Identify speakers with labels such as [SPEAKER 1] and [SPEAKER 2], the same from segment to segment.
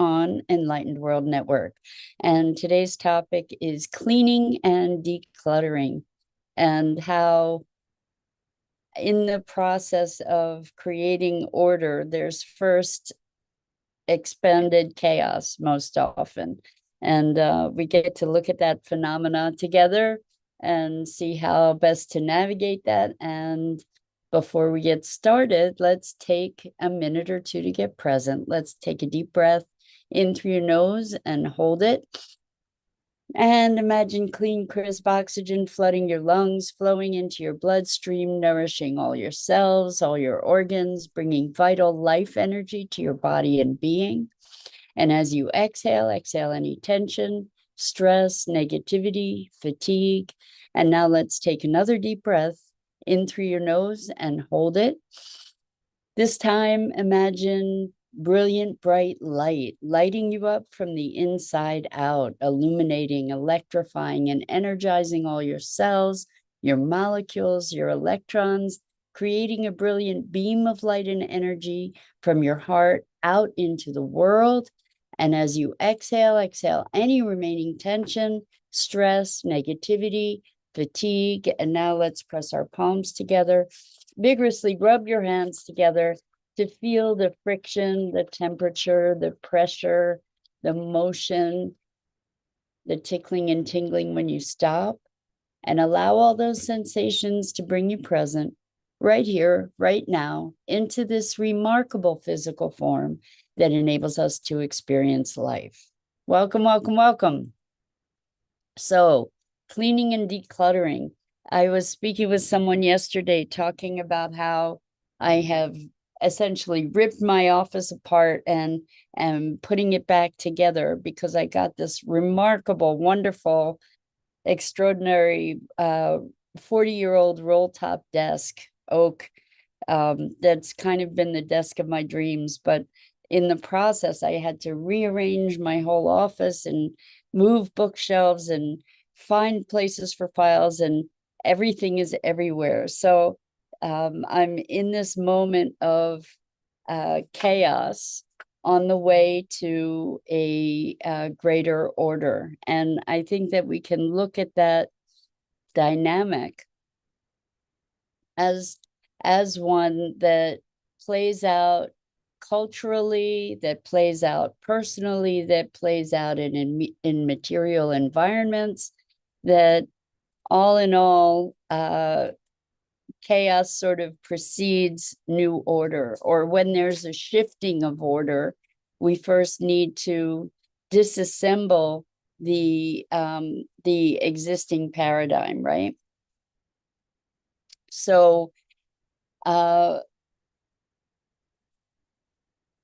[SPEAKER 1] on Enlightened World Network. And today's topic is cleaning and decluttering, and how in the process of creating order, there's first expended chaos most often. And we get to look at that phenomena together and see how best to navigate that. And before we get started, let's take a minute or two to get present. Let's take a deep breath in through your nose and hold it. And imagine clean, crisp oxygen flooding your lungs, flowing into your bloodstream, nourishing all your cells, all your organs, bringing vital life energy to your body and being. And as you exhale, exhale any tension, stress, negativity, fatigue. And now let's take another deep breath in through your nose and hold it. This time, imagine brilliant, bright light, lighting you up from the inside out, illuminating, electrifying, and energizing all your cells, your molecules, your electrons, creating a brilliant beam of light and energy from your heart out into the world. And as you exhale, exhale any remaining tension, stress, negativity, fatigue. And now let's press our palms together. Vigorously rub your hands together to feel the friction, the temperature, the pressure, the motion, the tickling and tingling when you stop. And allow all those sensations to bring you present right here, right now, into this remarkable physical form that enables us to experience life. Welcome, welcome, welcome. So, cleaning and decluttering. I was speaking with someone yesterday talking about how I have essentially ripped my office apart and putting it back together because I got this remarkable, wonderful, extraordinary 40-year-old roll top desk, oak, that's kind of been the desk of my dreams. But in the process, I had to rearrange my whole office and move bookshelves and find places for files, and everything is everywhere. So I'm in this moment of chaos on the way to a greater order. And I think that we can look at that dynamic as one that plays out culturally, that plays out personally, that plays out in material environments, that all in all, chaos sort of precedes new order. Or when there's a shifting of order, we first need to disassemble the existing paradigm, right? So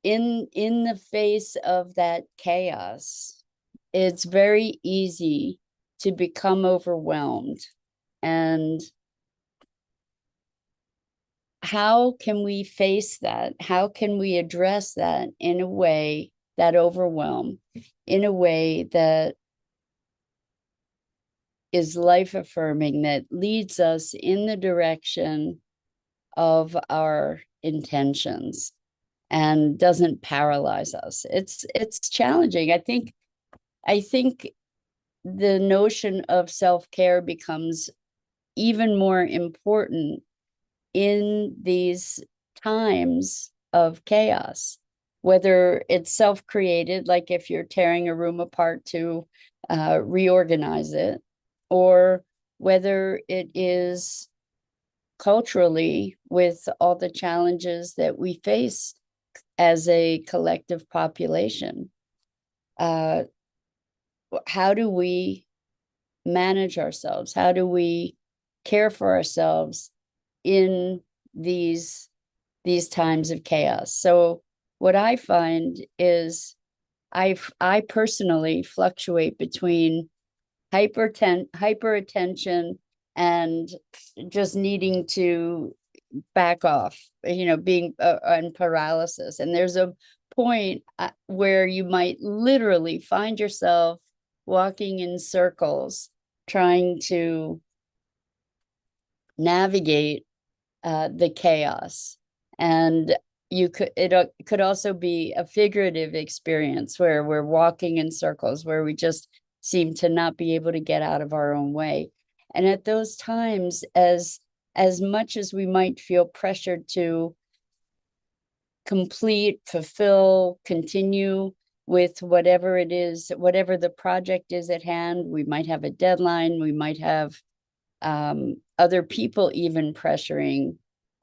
[SPEAKER 1] in the face of that chaos, it's very easy to become overwhelmed. And how can we face that? How can we address that in a way, that overwhelm, in a way that is life affirming, that leads us in the direction of our intentions and doesn't paralyze us? It's challenging. I think the notion of self-care becomes even more important in these times of chaos, whether it's self-created, like if you're tearing a room apart to reorganize it, or whether it is culturally with all the challenges that we face as a collective population. How do we manage ourselves? How do we care for ourselves in these times of chaos? So what I find is I personally fluctuate between hyper attention and just needing to back off, being on paralysis. And there's a point where you might literally find yourself walking in circles, trying to navigate the chaos. And it could also be a figurative experience where we're walking in circles, where we just seem to not be able to get out of our own way. And at those times, as much as we might feel pressured to complete, fulfill, continue with whatever it is, whatever the project is at hand, we might have a deadline, we might have other people even pressuring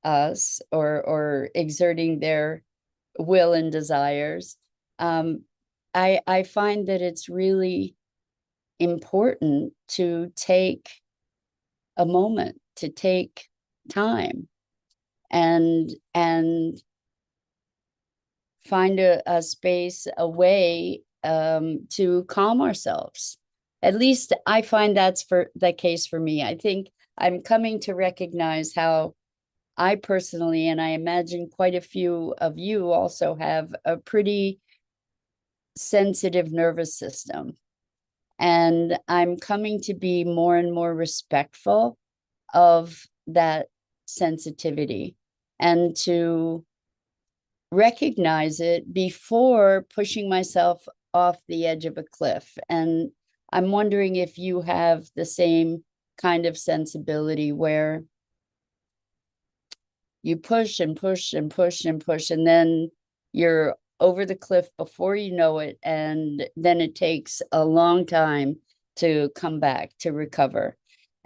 [SPEAKER 1] us or exerting their will and desires. I find that it's really important to take a moment, to take time and find a space, a way to calm ourselves. At least I find that's for the case for me. I think I'm coming to recognize how I personally, and I imagine quite a few of you also, have a pretty sensitive nervous system. And I'm coming to be more and more respectful of that sensitivity and to recognize it before pushing myself off the edge of a cliff. And I'm wondering if you have the same kind of sensibility where you push and push and push and push, and then you're over the cliff before you know it. And then it takes a long time to come back, to recover.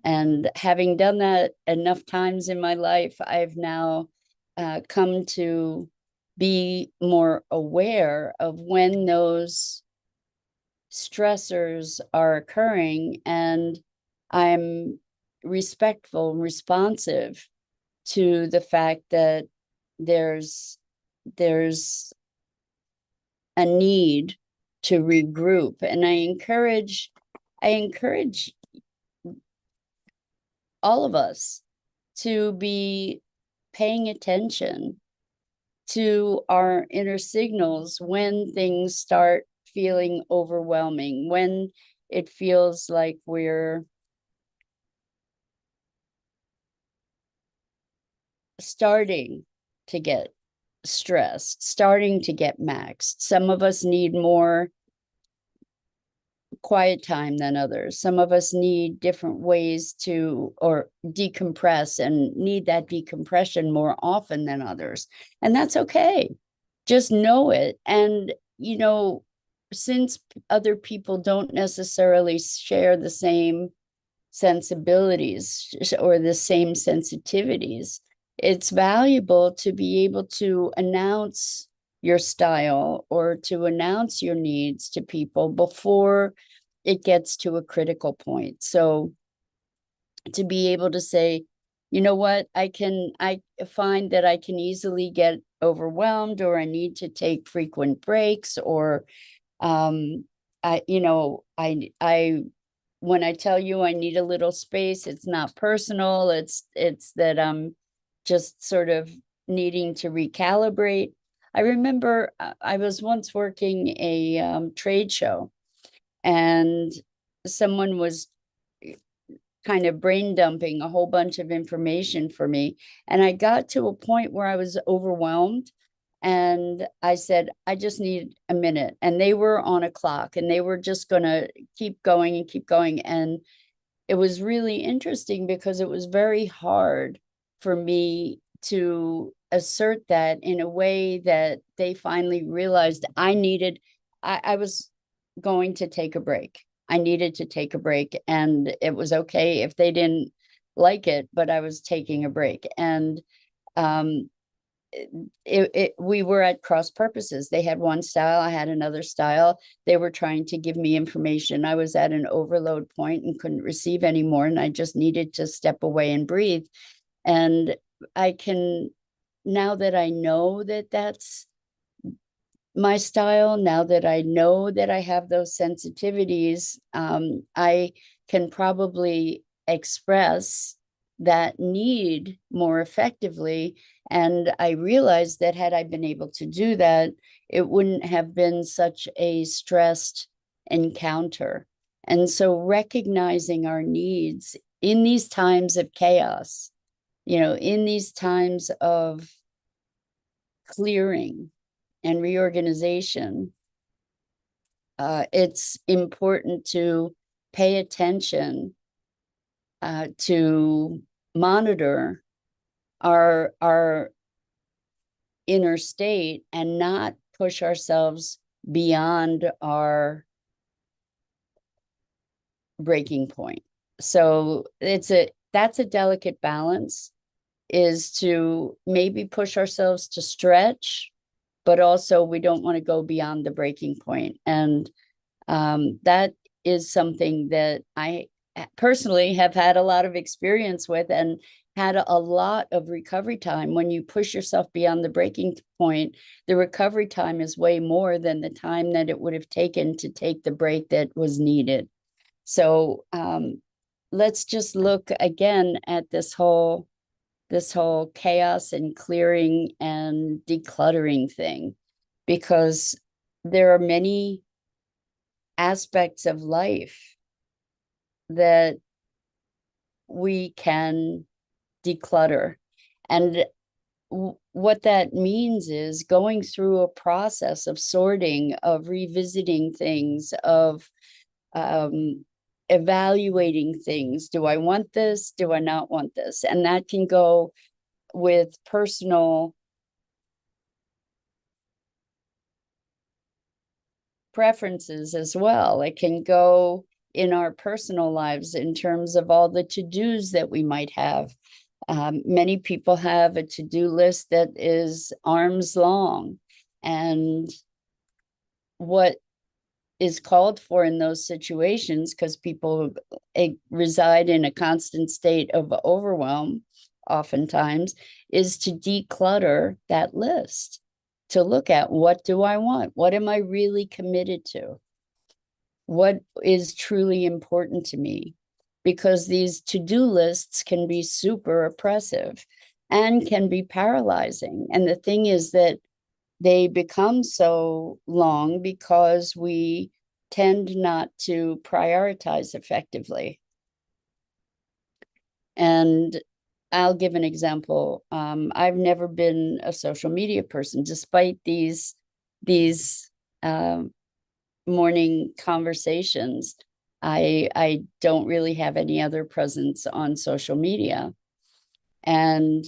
[SPEAKER 1] And having done that enough times in my life, I've now come to be more aware of when those stressors are occurring, and I'm respectful and responsive to the fact that there's a need to regroup. And I encourage all of us to be paying attention to our inner signals when things start feeling overwhelming, when it feels like we're starting to get stressed, starting to get maxed. Some of us need more quiet time than others. Some of us need different ways to or decompress and need that decompression more often than others. And that's okay. Just know it. And, since other people don't necessarily share the same sensibilities or the same sensitivities, it's valuable to be able to announce your style or to announce your needs to people before it gets to a critical point. So to be able to say, you know what, I find that I can easily get overwhelmed, or I need to take frequent breaks, or I when I tell you I need a little space, it's not personal. It's that I'm just sort of needing to recalibrate. I remember I was once working a trade show, and someone was kind of brain dumping a whole bunch of information for me. And I got to a point where I was overwhelmed. And I said, I just need a minute. And they were on a clock and they were just going to keep going and keep going. And it was really interesting because it was very hard for me to assert that in a way that they finally realized I was going to take a break. I needed to take a break, and it was okay if they didn't like it, but I was taking a break. And um, we were at cross purposes. They had one style, I had another style. They were trying to give me information. I was at an overload point and couldn't receive anymore, and I just needed to step away and breathe. And I can, now that I know that that's my style, now that I know that I have those sensitivities, I can probably express that need more effectively. And I realized that had I been able to do that, it wouldn't have been such a stressed encounter. And so recognizing our needs in these times of chaos, in these times of clearing and reorganization, it's important to pay attention, to monitor our inner state and not push ourselves beyond our breaking point. So that's a delicate balance, is to maybe push ourselves to stretch, but also we don't want to go beyond the breaking point. And that is something that I personally have had a lot of experience with, and had a lot of recovery time. When you push yourself beyond the breaking point, the recovery time is way more than the time that it would have taken to take the break that was needed. So let's just look again at this whole chaos and clearing and decluttering thing, because there are many aspects of life that we can declutter. And what that means is going through a process of sorting, of revisiting things, of evaluating things. Do I want this? Do I not want this? And that can go with personal preferences as well. It can go in our personal lives in terms of all the to-dos that we might have. Many people have a to-do list that is arms long, and what is called for in those situations, because people reside in a constant state of overwhelm oftentimes, is to declutter that list, to look at, what do I want? What am I really committed to? What is truly important to me? Because these to-do lists can be super oppressive and can be paralyzing. And the thing is that they become so long because we tend not to prioritize effectively. And I'll give an example. I've never been a social media person, despite these morning conversations. I don't really have any other presence on social media. And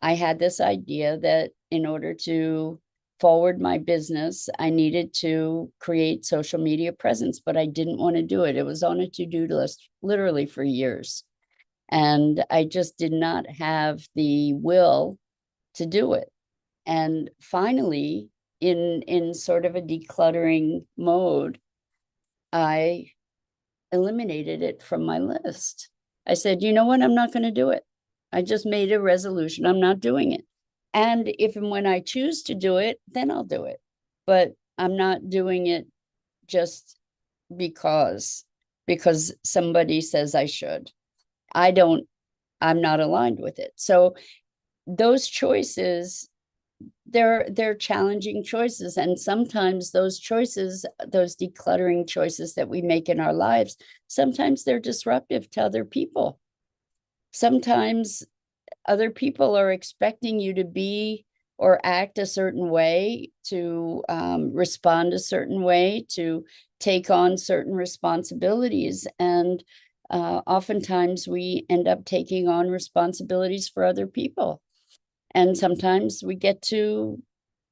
[SPEAKER 1] I had this idea that in order to forward my business, I needed to create social media presence, but I didn't want to do it. It was on a to-do list literally for years. And I just did not have the will to do it. And finally, in sort of a decluttering mode, I eliminated it from my list. I said, you know what? I'm not going to do it. I just made a resolution. I'm not doing it. And if and when I choose to do it, then I'll do it. But I'm not doing it just because somebody says I should. I'm not aligned with it. So those choices, they're challenging choices. And sometimes those choices, those decluttering choices that we make in our lives, sometimes they're disruptive to other people. Sometimes other people are expecting you to be or act a certain way, to respond a certain way, to take on certain responsibilities. And oftentimes we end up taking on responsibilities for other people. And sometimes we get to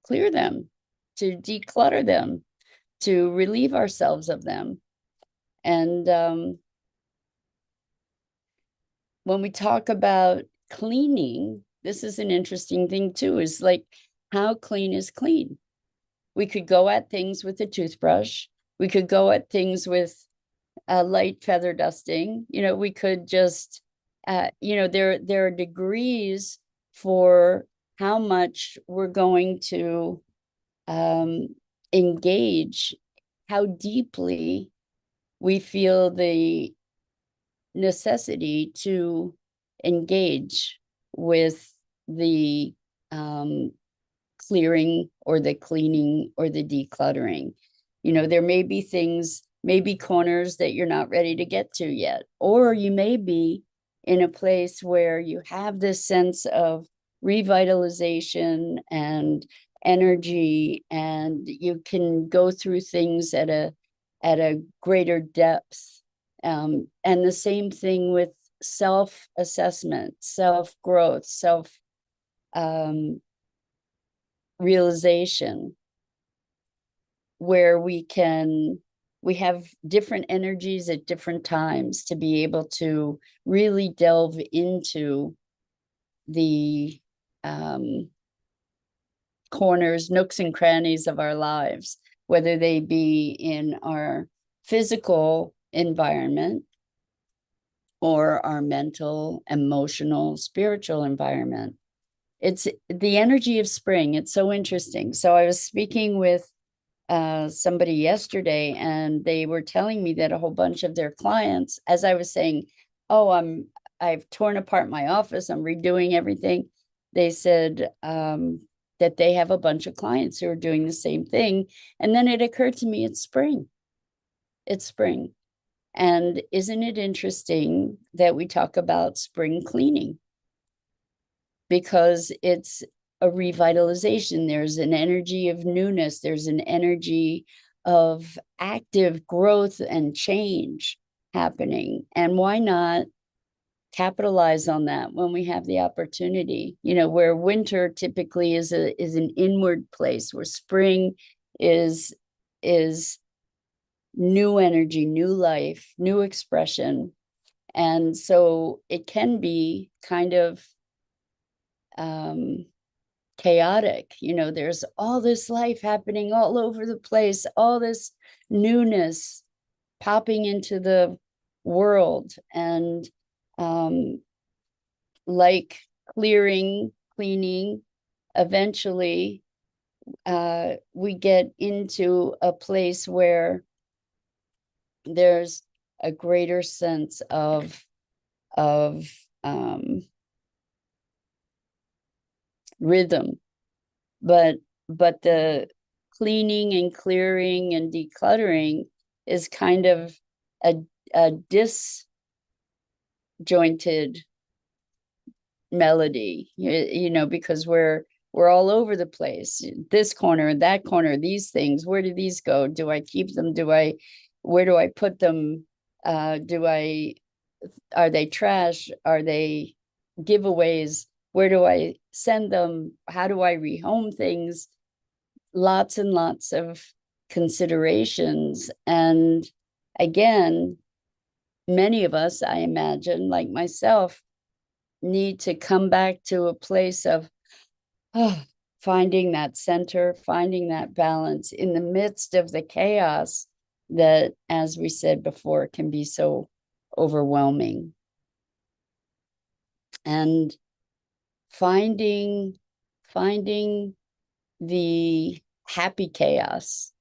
[SPEAKER 1] clear them, to declutter them, to relieve ourselves of them. And when we talk about cleaning, this is an interesting thing too, is like, how clean is clean? We could go at things with a toothbrush. We could go at things with a light feather dusting. We could just, there are degrees for how much we're going to engage, how deeply we feel the necessity to engage with the clearing or the cleaning or the decluttering. There may be things, maybe corners that you're not ready to get to yet, or you may be in a place where you have this sense of revitalization and energy, and you can go through things at a greater depth. And the same thing with self-assessment, self-growth, self realization, where we have different energies at different times to be able to really delve into the corners, nooks and crannies of our lives, whether they be in our physical environment or our mental, emotional, spiritual environment. It's the energy of spring. It's so interesting. So I was speaking with somebody yesterday, and they were telling me that a whole bunch of their clients, as I was saying, oh, I've torn apart my office, I'm redoing everything. They said that they have a bunch of clients who are doing the same thing. And then it occurred to me, it's spring. It's spring. And isn't it interesting that we talk about spring cleaning? Because it's a revitalization. There's an energy of newness. There's an energy of active growth and change happening. And why not capitalize on that when we have the opportunity? You know, where winter typically is an inward place, where spring is new energy, new life, new expression. And so it can be kind of chaotic. You know, there's all this life happening all over the place, all this newness popping into the world. And like clearing, cleaning, eventually we get into a place where there's a greater sense of rhythm. But the cleaning and clearing and decluttering is kind of a disjointed melody, you know, because we're all over the place, this corner, that corner, these things, where do these go? Do I keep them? Where do I put them? Are they trash? Are they giveaways? Where do I send them? How do I rehome things? Lots and lots of considerations. And again, many of us, I imagine, like myself, need to come back to a place of finding that center, finding that balance in the midst of the chaos that, as we said before, can be so overwhelming. And finding the happy chaos,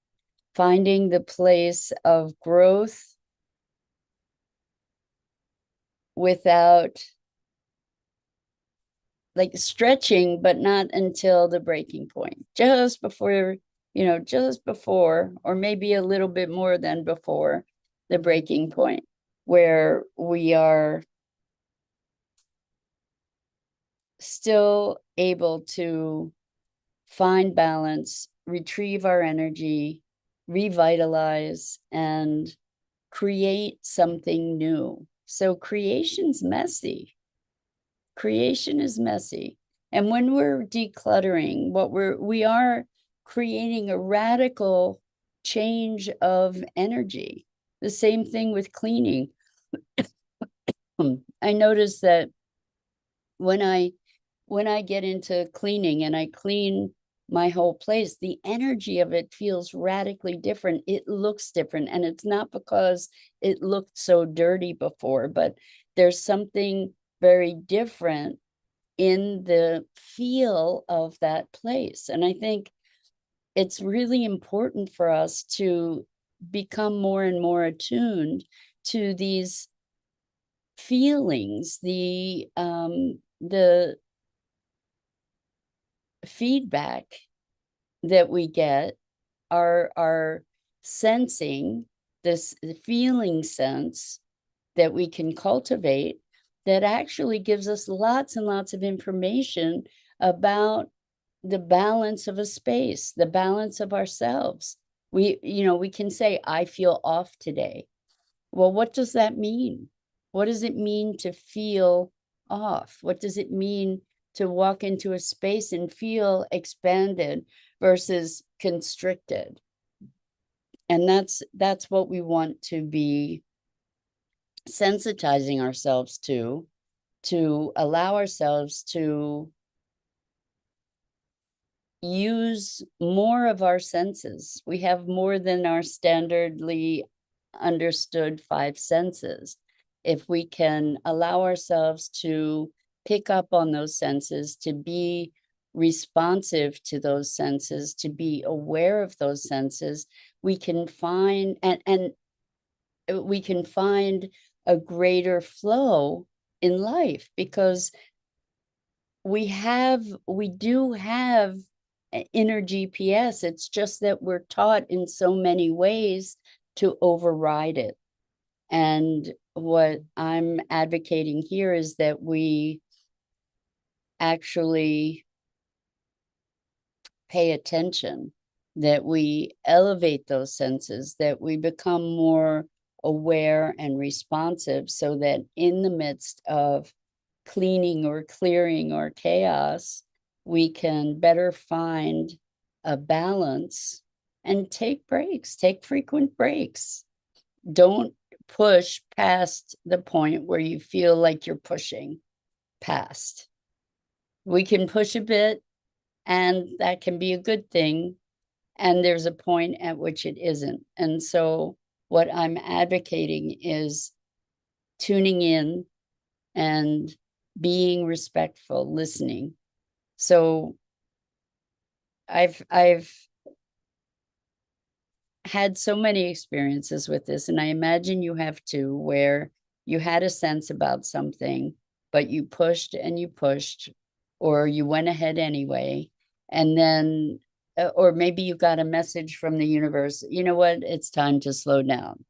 [SPEAKER 1] finding the place of growth without, like, stretching, but not until the breaking point, just before, or maybe a little bit more than before the breaking point, where we are still able to find balance, retrieve our energy, revitalize, and create something new. So creation's messy. Creation is messy. And when we're decluttering, we are creating a radical change of energy. The same thing with cleaning. I notice that when I get into cleaning and I clean my whole place, the energy of it feels radically different. It looks different. And it's not because it looked so dirty before, but there's something very different in the feel of that place. And I think it's really important for us to become more and more attuned to these feelings, the feedback that we get, our sensing, this feeling sense that we can cultivate, that actually gives us lots and lots of information about the balance of a space, the balance of ourselves. We can say, I feel off today. Well, what does that mean? What does it mean to feel off? What does it mean to walk into a space and feel expanded versus constricted? And that's what we want to be sensitizing ourselves to allow ourselves to use more of our senses. We have more than our standardly understood five senses. If we can allow ourselves to pick up on those senses, to be responsive to those senses, to be aware of those senses, we can find and we can find a greater flow in life, because we do have inner GPS. It's just that we're taught in so many ways to override it. And what I'm advocating here is that we actually pay attention, that we elevate those senses, that we become more aware and responsive, so that in the midst of cleaning or clearing or chaos, we can better find a balance and take breaks, take frequent breaks. Don't push past the point where you feel like you're pushing past. We can push a bit, and that can be a good thing. And there's a point at which it isn't. And so what I'm advocating is tuning in and being respectful, listening. So I've had so many experiences with this, and I imagine you have too, where you had a sense about something, but you pushed and you pushed, or you went ahead anyway. And then, or maybe you got a message from the universe, you know what, it's time to slow down.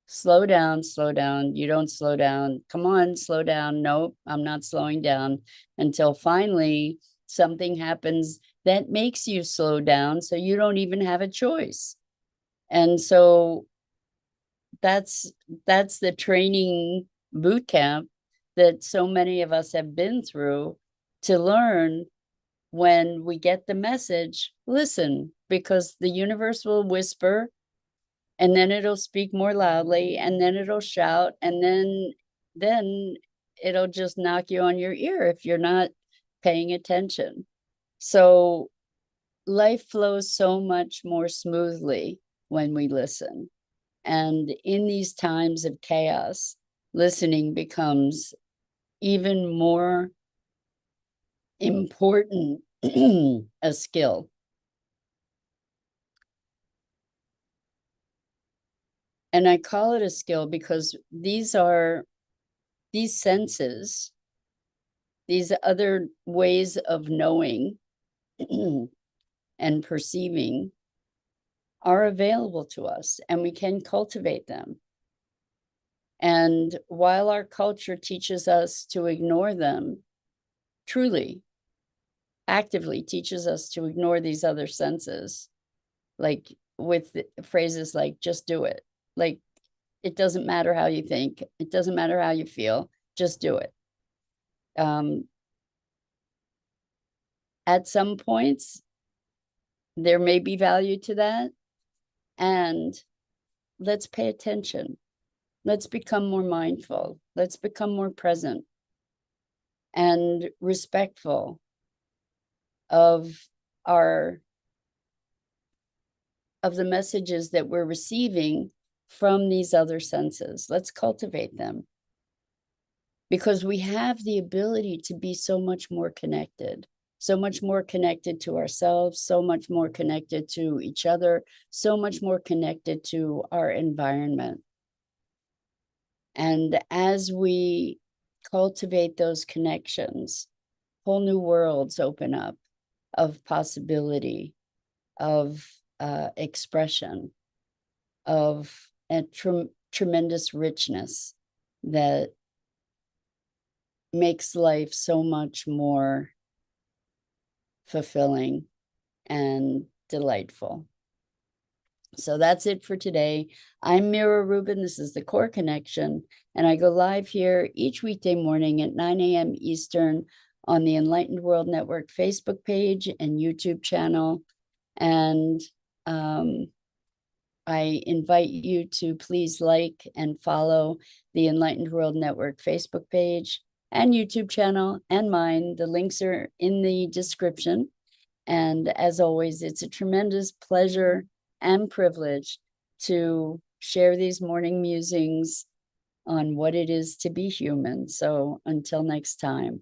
[SPEAKER 1] Slow down, slow down. You don't slow down. Come on, slow down. Nope, I'm not slowing down, until finally something happens that makes you slow down, so you don't even have a choice. And so that's the training boot camp that so many of us have been through, to learn when we get the message, listen, because the universe will whisper, and then it'll speak more loudly, and then it'll shout, and then it'll just knock you on your ear if you're not paying attention. So life flows so much more smoothly when we listen. And in these times of chaos, listening becomes even more important a skill. And I call it a skill because these senses, these other ways of knowing and perceiving, are available to us, and we can cultivate them. And while our culture teaches us to ignore them, truly, actively teaches us to ignore these other senses, like with phrases like, just do it. Like, it doesn't matter how you think, it doesn't matter how you feel, just do it. At some points, there may be value to that. And let's pay attention. Let's become more mindful. Let's become more present and respectful of the messages that we're receiving from these other senses. Let's cultivate them, because we have the ability to be so much more connected, so much more connected to ourselves, so much more connected to each other, so much more connected to our environment. And as we cultivate those connections, whole new worlds open up of possibility, of expression, of a tremendous richness that makes life so much more fulfilling, and delightful. So that's it for today. I'm Mira Rubin. This is the Core Connection, and I go live here each weekday morning at 9 a.m. Eastern on the Enlightened World Network Facebook page and YouTube channel. And I invite you to please like and follow the Enlightened World Network Facebook page and YouTube channel and mine. The links are in the description. And as always, it's a tremendous pleasure and privilege to share these morning musings on what it is to be human. So until next time.